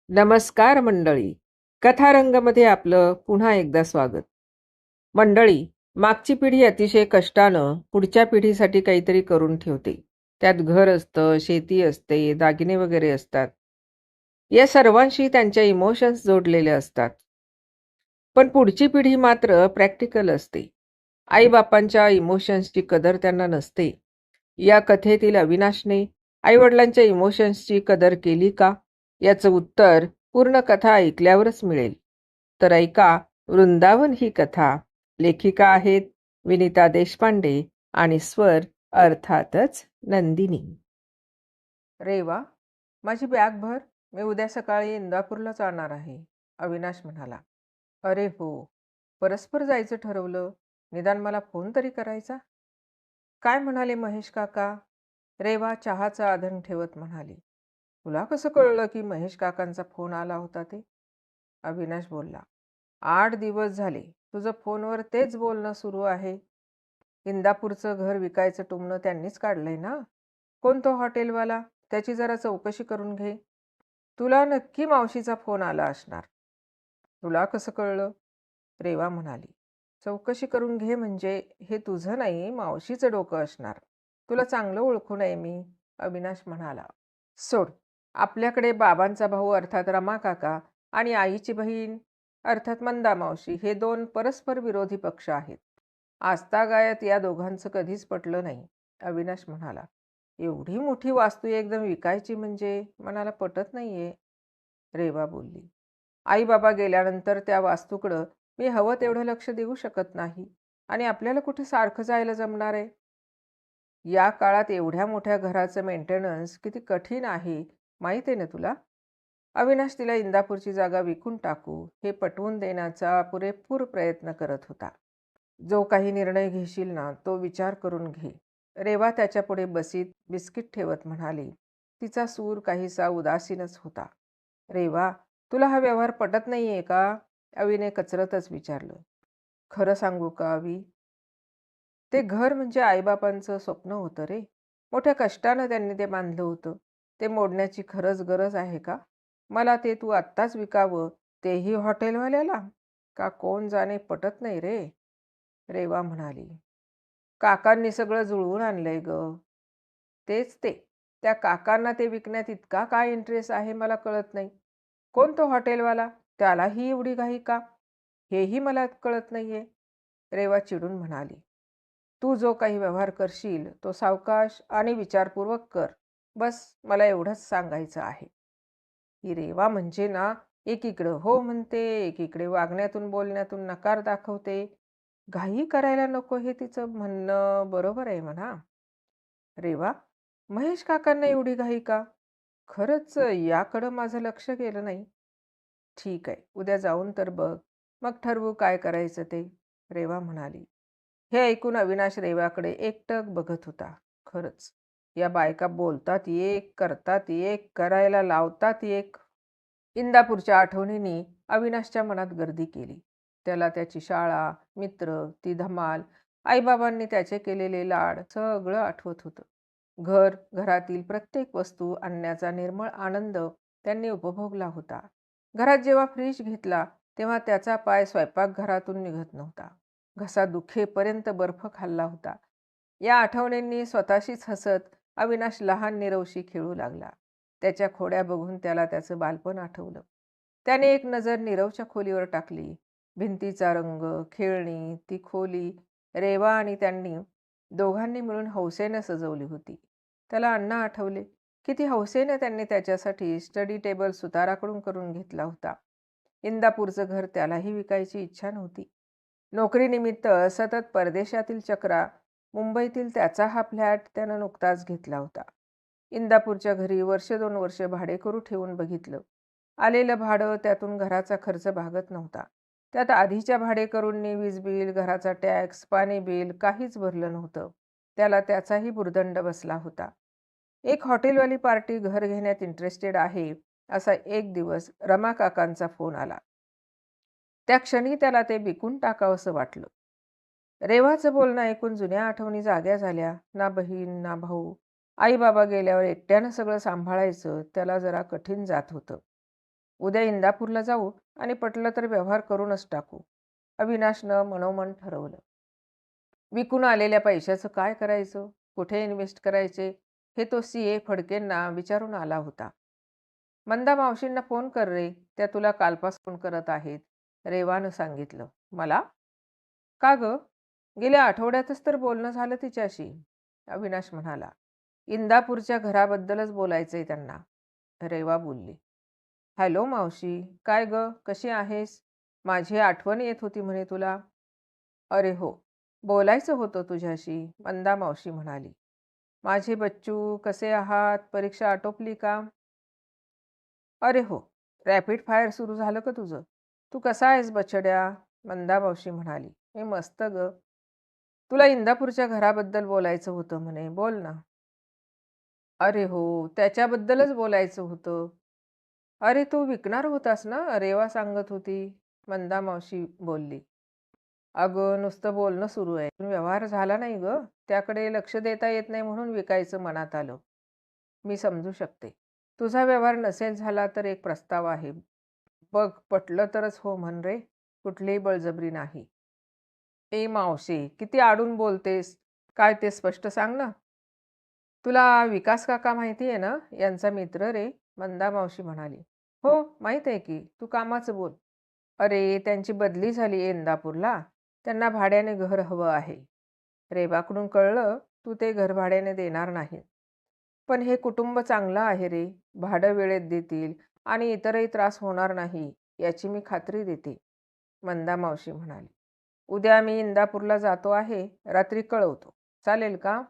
नमस्कार मंडळी. कथारंगमध्ये आपलं पुन्हा एकदा स्वागत. मंडळी, मागची पिढी अतिशय कष्टानं पुढच्या पिढीसाठी काहीतरी करून ठेवते. त्यात घर असतं, शेती असते, दागिने वगैरे असतात. या सर्वांशी त्यांच्या इमोशन्स जोडलेले असतात. पण पुढची पिढी मात्र प्रॅक्टिकल असते. आई-बापांच्या इमोशन्सची कदर त्यांना नसते. या कथेतील अविनाशने आई-वडिलांच्या इमोशन्सची कदर केली का? याचं उत्तर पूर्ण कथा ऐकल्यावरच मिळेल. तर ऐका वृंदावन ही कथा. लेखिका आहेत विनिता देशपांडे आणि स्वर अर्थातच नंदिनी. रेवा, माझी बॅग भर. मी उद्या सकाळी इंदापूरला जाणार आहे, अविनाश म्हणाला. अरे हो, परस्पर जायचं ठरवलं. निदान मला फोन तरी करायचा. काय म्हणाले महेश काका? रेवा चहाचा आधण ठेवत म्हणाली. तुला कसं कळलं की महेश काकांचा फोन आला होता ते? अविनाश बोलला. 8 दिवस झाले तुझं फोनवर तेच बोलणं सुरू आहे. इंदापूरचं घर विकायचं टुमणं त्यांनीच काढलंय ना? कोण तो हॉटेलवाला? त्याची जरा चौकशी करून घे. तुला नक्की मावशीचा फोन आला असणार. तुला कसं कळलं? रेवा म्हणाली. चौकशी करून घे म्हणजे हे तुझं नाही, मावशीचं डोकं असणार. तुला चांगलं ओळखू नये मी, अविनाश म्हणाला. सोड. आपल्याकडे बाबांचा भाऊ अर्थात रमा काका आणि आईची बहीण अर्थात मंदा मावशी हे दोन परस्पर विरोधी पक्ष आहेत. आजतागायत या दोघांचं कधीच पटलं नाही, अविनाश म्हणाला. एवढी मोठी वास्तू एकदम विकायची म्हणजे मनाला पटत नाहीये, रेवा बोलली. आई बाबा गेल्यानंतर त्या वास्तूकडं मी हवं तेवढं लक्ष देऊ शकत नाही आणि आपल्याला कुठे सारखं जायला जमणार आहे. या काळात एवढ्या मोठ्या घराचं मेंटेनन्स किती कठीण आहे माहीत आहे ना तुला? अविनाश तिला इंदापूरची जागा विकून टाकू हे पटवून देण्याचा पुरेपूर प्रयत्न करत होता. जो काही निर्णय घेशील ना तो विचार करून घे, रेवा त्याच्यापुढे बसीत बिस्किट ठेवत म्हणाली. तिचा सूर काहीसा उदासीनच होता. रेवा, तुला हा व्यवहार पटत नाहीये का? अवीने कचरतच विचारलं. खरं सांगू का अवी? ते घर म्हणजे आईबापांचं स्वप्न होतं रे. मोठ्या कष्टानं त्यांनी ते बांधलं होतं. ते मोडण्याची खरंच गरज आहे का? मला ते तू आत्ताच विकावं, तेही हॉटेलवाल्याला? का कोण जाणे पटत नाही रे, रेवा म्हणाली. काकांनी सगळं जुळवून आणलंय ग. तेच ते. त्या काकांना ते विकण्यात इतका काय इंटरेस्ट आहे मला कळत नाही. कोण तो हॉटेलवाला? त्यालाही एवढी घाई का? हेही मला कळत नाहीये, रेवा चिडून म्हणाली. तू जो काही व्यवहार करशील तो सावकाश आणि विचारपूर्वक कर. बस मला एवढंच सांगायचं आहे. ही रेवा म्हणजे ना, एकीकडं हो म्हणते, एकीकडे वागण्यातून बोलण्यातून नकार दाखवते. घाई करायला नको हे तिचं म्हणणं बरोबर आहे म्हणा. रेवा, महेश काकांना एवढी घाई का? खरंच याकडं माझं लक्ष गेलं नाही. ठीक आहे, उद्या जाऊन तर बघ, मग ठरवू काय करायचं ते, रेवा म्हणाली. हे ऐकून अविनाश रेवाकडे एकटक बघत होता. खरंच, या बायका बोलतात एक, करतात एक, करायला लावतात एक. इंदापूरच्या आठवणींनी अविनाशच्या मनात गर्दी केली. त्याला त्याची शाळा, मित्र, ती धमाल, आईबाबांनी त्याचे केलेले लाड सगळं आठवत होतं. घरातील प्रत्येक वस्तू आणण्याचा निर्मळ आनंद त्यांनी उपभोगला होता. घरात जेव्हा फ्रीज घेतला तेव्हा त्याचा पाय स्वयंपाकघरातून निघत नव्हता. घसा दुखेपर्यंत बर्फ खाल्ला होता. या आठवणींनी स्वतःशीच हसत अविनाश लहान निरवशी खेळू लागला. त्याच्या खोड्या बघून त्याला त्याचं बालपण आठवलं. त्याने एक नजर नीरवच्या खोलीवर टाकली. भिंतीचा रंग, खेळणी, ती खोली रेवा आणि त्यांनी दोघांनी मिळून हौसेनं सजवली होती. त्याला अण्णा आठवले. किती हौसेनं त्यांनी त्याच्यासाठी स्टडी टेबल सुताराकडून करून घेतला होता. इंदापूरचं घर त्यालाही विकायची इच्छा नव्हती. नोकरीनिमित्त सतत परदेशातील चक्रा, मुंबईतील त्याचा हा फ्लॅट त्यानं नुकताच घेतला होता. इंदापूरच्या घरी 1-2 वर्ष भाडेकरू ठेवून बघितलं. आलेलं भाडं त्यातून घराचा खर्च भागत नव्हता. त्यात आधीच्या भाडेकरूंनी वीज बिल, घराचा टॅक्स, पाणी बिल काहीच भरलं नव्हतं. त्याला त्याचाही भुर्दंड बसला होता. एक हॉटेलवाली पार्टी घर घेण्यात इंटरेस्टेड आहे असा एक दिवस रमा काकांचा फोन आला. त्या क्षणी त्याला ते विकून टाकावंसं वाटलं. रेवाचं बोलणं ऐकून जुन्या आठवणी जाग्या झाल्या. ना बहीण ना भाऊ. आई बाबा गेल्यावर एकट्यानं सगळं सांभाळायचं त्याला जरा कठीण जात होतं. उद्या इंदापूरला जाऊ आणि पटलं तर व्यवहार करूनच टाकू, अविनाशनं मनोमन ठरवलं. विकून आलेल्या पैशाचं काय करायचं, कुठे इन्व्हेस्ट करायचे, हे तो CA फडकेंना विचारून आला होता. मंदा मावशींना फोन कर रे, त्या तुला कालपासून करत आहेत, रेवानं सांगितलं. मला? का गं? गेल्या आठवड्यातच तर बोलणं झालं तिच्याशी, अविनाश म्हणाला. इंदापूरच्या घराबद्दलच बोलायचंय त्यांना, रेवा बोलली. हॅलो मावशी, काय गं, कशी आहेस? माझी आठवण येत होती म्हणे तुला. अरे हो, बोलायचं होतं तुझ्याशी, मंदा मावशी म्हणाली. माझे बच्चू, कसे आहात? परीक्षा आटोपली का? अरे हो, रॅपिड फायर सुरू झालं का तुझं? तू कसा आहेस बछड्या? मंदा मावशी म्हणाली. मी मस्त ग. तुला इंदापूरच्या घराबद्दल बोलायचं होतं म्हणे, बोल ना. अरे हो, त्याच्याबद्दलच बोलायचं होतं. अरे तू विकणार होतास ना, रेवा सांगत होती, मंदा मावशी बोलली. अगं नुसतं बोलणं सुरू आहे, पण व्यवहार झाला नाही ग. त्याकडे लक्ष देता येत नाही म्हणून विकायचं मनात आलं. मी समजू शकते. तुझा व्यवहार नसेल झाला तर एक प्रस्ताव आहे. बघ, पटलं तरच हो म्हण रे, कुठलीही बळजबरी नाही. ए मावशी, किती आडून बोलतेस, काय ते स्पष्ट सांग ना. तुला विकास काका माहिती आहे ना, यांचा मित्र रे, मंदा मावशी म्हणाली. हो, माहित आहे की, तू कामाचं बोल. अरे त्यांची बदली झाली आहे इंदापूरला, त्यांना भाड्याने घर हवं आहे. रेवाकडून कळलं तू ते घर भाड्याने देणार नाही. पण हे कुटुंब चांगलं आहे रे, भाडं वेळेत देतील आणि इतरही त्रास होणार नाही, याची मी खात्री देते, मंदा मावशी म्हणाली. उद्या मी इंदापूरला जातो आहे, रात्री कळवतो, चालेल का?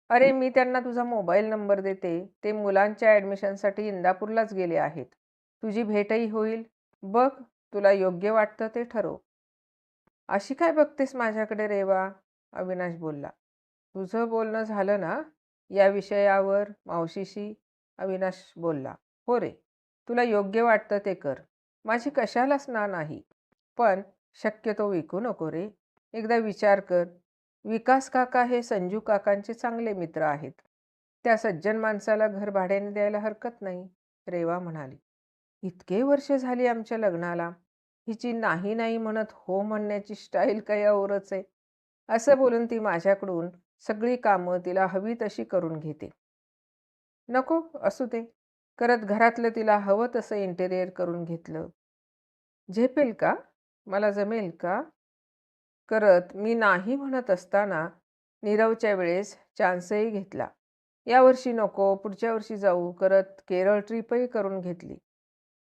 अरे मी त्यांना तुझा मोबाईल नंबर देते, ते मुलांच्या ॲडमिशनसाठी इंदापूरलाच गेले आहेत. तुझी भेटही होईल. बघ, तुला योग्य वाटतं ते ठरव. अशी काय बघतेस माझ्याकडे रेवा, अविनाश बोलला. तुझं बोलणं झालं ना या विषयावर मावशीशी, अविनाश बोलला. हो रे, तुला योग्य वाटतं ते कर, माझी कशालाच ना नाही. पण शक्यतो विकू नको रे, एकदा विचार कर. विकास काका हे संजू काकांचे चांगले मित्र आहेत. त्या सज्जन माणसाला घर भाड्याने द्यायला हरकत नाही, रेवा म्हणाली. इतके वर्ष झाली आमच्या लग्नाला, हिची नाही नाही म्हणत हो म्हणण्याची स्टाईल काही औरच आहे. असं बोलून ती माझ्याकडून सगळी कामं तिला हवी तशी करून घेते. नको, असू दे. करत घरातलं तिला हवं तसं इंटेरियर करून घेतलं. झेपेल का? मला जमेल का? करत मी नाही म्हणत असताना नीरवच्या वेळेस चान्सही घेतला. यावर्षी नको, पुढच्या वर्षी जाऊ करत केरळ ट्रिपही करून घेतली.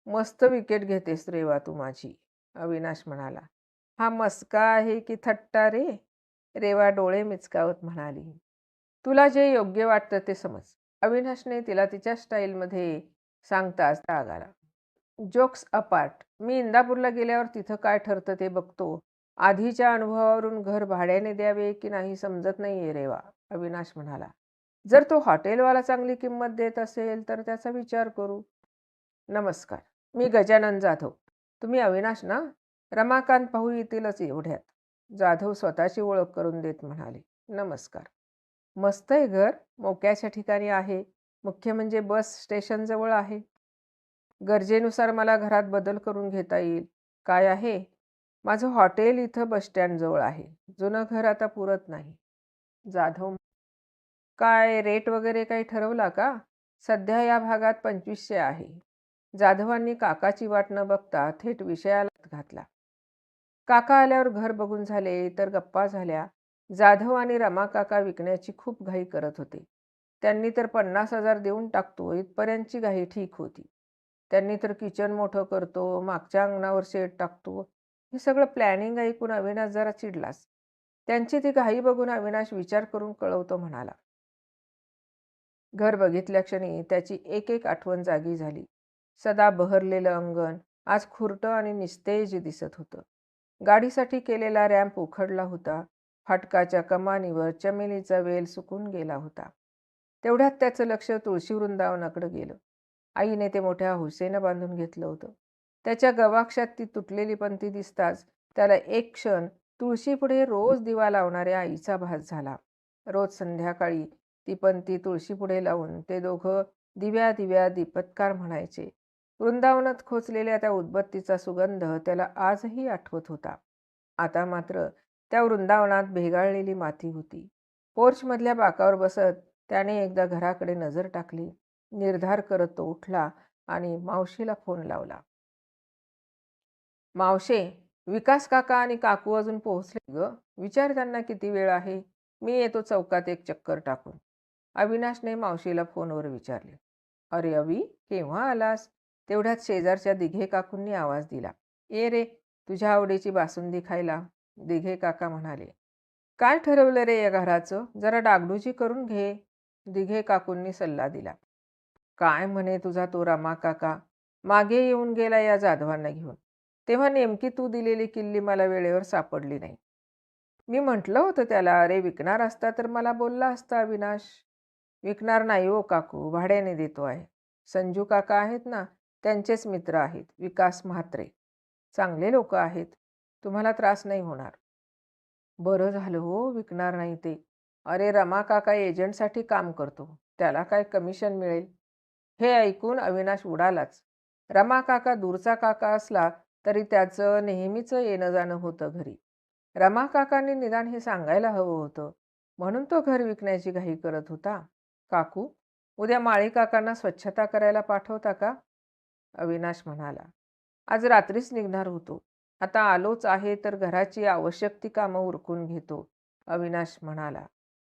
मस्त विकेट घेतेस रेवा तू माझी, अविनाश म्हणाला. हा मस्का आहे की थट्टा रे, रेवा डोळे मिचकावत म्हणाली. तुला जे योग्य वाटतं ते समज, अविनाशने तिला तिच्या स्टाईलमध्ये सांगताच राग आला. जोक्स अपार्ट, मी इंदापूरला गेल्यावर तिथं काय ठरतं ते बघतो. आधीच्या अनुभवावरून घर भाड्याने द्यावे की नाही समजत नाहीये रेवा, अविनाश म्हणाला. जर तो हॉटेलवाला चांगली किंमत देत असेल तर त्याचा विचार करू. नमस्कार, मी गजानन जाधव. तुम्ही अविनाश ना? रमाकांत पाहू येतीलच एवढ्यात, जाधव स्वतःची ओळख करून देत म्हणाले. नमस्कार. मस्त आहे घर, मोक्याच्या ठिकाणी आहे. मुख्य म्हणजे बस स्टेशनजवळ आहे. गरजेनुसार मला घरात बदल करून घेता येईल. काय आहे? माझं हॉटेल इथं बसस्टँडजवळ आहे. जुनं घर आता पुरत नाही. जाधव. काय रेट वगैरे काही ठरवला का? सध्या या भागात 2500 आहे. जाधवांनी काकाची वाट न बघता थेट विषयालाच घातला. काका आल्यावर घर बघून झाले तर गप्पा झाल्या. जाधव आणि रमा काका विकण्याची खूप घाई करत होते. त्यांनी तर 50,000 देऊन टाकतो इथपर्यंतची घाई ठीक होती. त्यांनी तर किचन मोठं करतो, मागच्या अंगणावर शेड टाकतो, हे सगळं प्लॅनिंग ऐकून अविनाश जरा चिडलाच. त्यांची ती घाई बघून अविनाश विचार करून कळवतो म्हणाला. घर बघितल्या क्षणी त्याची एक एक आठवण जागी झाली. सदा बहरलेलं अंगण आज खुरटं आणि निस्तेज दिसत होतं. गाडीसाठी केलेला रॅम्प उखडला होता. फाटकाच्या कमानीवर चमेलीचा वेल सुकून गेला होता. तेवढ्यात त्याचं लक्ष तुळशी वृंदावनाकडे गेलं. आईने ते मोठ्या हौसेनं बांधून घेतलं होतं. त्याच्या गवाक्षात ती तुटलेली पंती दिसताच त्याला एक क्षण तुळशीपुढे रोज दिवा लावणाऱ्या आईचा भास झाला. रोज संध्याकाळी ती पंती तुळशीपुढे लावून ते दोघं दिव्या दिव्या दीपत्कार म्हणायचे. वृंदावनात खोचलेल्या त्या उदबत्तीचा सुगंध त्याला आजही आठवत होता. आता मात्र त्या वृंदावनात भेगाळलेली माती होती. पोर्चमधल्या बाकावर बसत त्याने एकदा घराकडे नजर टाकली. निर्धार करत तो उठला आणि मावशीला फोन लावला. मावशे, विकास काका आणि काकू अजून पोहोचले ग? विचार त्यांना किती वेळ आहे. मी येतो चौकात एक चक्कर टाकून. अविनाशने मावशीला फोनवर विचारले. अरे अवी, केव्हा आलास? तेवढ्यात शेजारच्या दिघे काकूंनी आवाज दिला. ये रे, तुझ्या आवडीची बासुंदी खायला. दिघे काका म्हणाले. काय ठरवलं रे या घराचं? जरा डागडुजी करून घे. दिघे काकूंनी सल्ला दिला. काय म्हणे तुझा तो रमा काका? मागे येऊन गेला या जाधवांना घेऊन. तेव्हा नेमकी तू दिलेली किल्ली मला वेळेवर सापडली नाही. मी म्हटलं होतं त्याला, अरे विकणार असता तर मला बोलला असता अविनाश. विकणार नाही हो काकू, भाड्याने देतो आहे. संजू काका आहेत ना, त्यांचेच मित्र आहेत, विकास म्हात्रे. चांगले लोक आहेत, तुम्हाला त्रास नाही होणार. बरं झालं हो, विकणार नाही ते. अरे रमा काका एजंटसाठी काम करतो, त्याला काय कमिशन मिळेल? हे ऐकून अविनाश उडालाच. रमा काका दूरचा काका असला तरी त्याचं नेहमीचं येणं जाणं होतं घरी. रमा काकांनी निदान हे सांगायला हवं होतं, म्हणून तो घर विकण्याची घाई करत होता. काकू, उद्या माळी काकांना स्वच्छता करायला पाठवता का? अविनाश म्हणाला. आज रात्रीच निघणार होतो. आता आलोच आहे तर घराची आवश्यक ती कामं उरकून घेतो, अविनाश म्हणाला.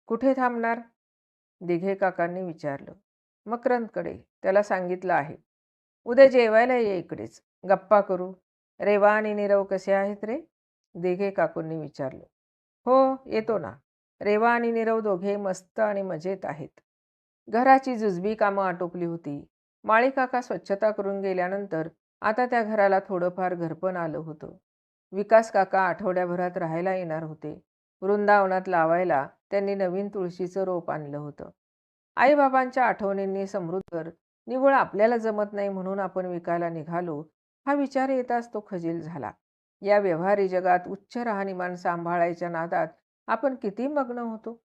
कुठे थांबणार? दिघे काकांनी विचारलं. मकरंदकडे, त्याला सांगितलं आहे. उद्या जेवायला ये इकडेच, गप्पा करू. रेवा आणि नीरव कसे आहेत रे? दिघे काकूंनी विचारलं. हो, येतो ना. रेवा आणि नीरव दोघे मस्त आणि मजेत आहेत. घराची जुजबी कामं आटोपली होती. माळी काका स्वच्छता करून गेल्यानंतर आता त्या घराला थोडंफार घरपण आलं होतं. विकास काका आठवड्याभरात राहायला येणार होते. वृंदावनात लावायला त्यांनी नवीन तुळशीचं रोप आणलं होतं. आईबाबांच्या आठवणींनी समृद्ध, निव्वळ आपल्याला जमत नाही म्हणून आपण विकायला निघालो, हा विचार येताच तो खजील झाला. या व्यवहारी जगात उच्च राहणीमान सांभाळायच्या नादात आपण किती मग्न होतो.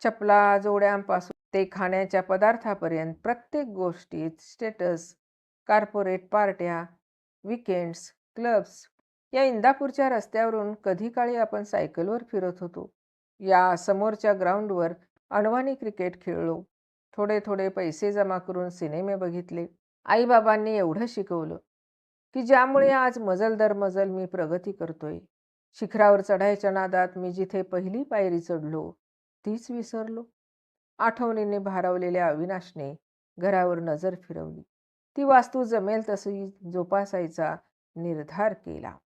चपला जोड्यांपासून ते खाण्याच्या पदार्थापर्यंत प्रत्येक गोष्टीत स्टेटस, कॉर्पोरेट पार्ट्या, विकेंड्स, क्लब्स. या इंदापूरच्या रस्त्यावरून कधी काळी आपण सायकलवर फिरत होतो. या समोरच्या ग्राउंडवर अनवाणी क्रिकेट खेळलो. थोडे थोडे पैसे जमा करून सिनेमे बघितले. आईबाबांनी एवढं शिकवलं की ज्यामुळे आज मजल दर मजल मी प्रगती करतोय. शिखरावर चढायच्या नादात मी जिथे पहिली पायरी चढलो तीच विसरलो. आठवणीने भारावलेल्या अविनाशने घरावर नजर फिरवली. ती वास्तू जमेल तशी जोपासायचा निर्धार केला.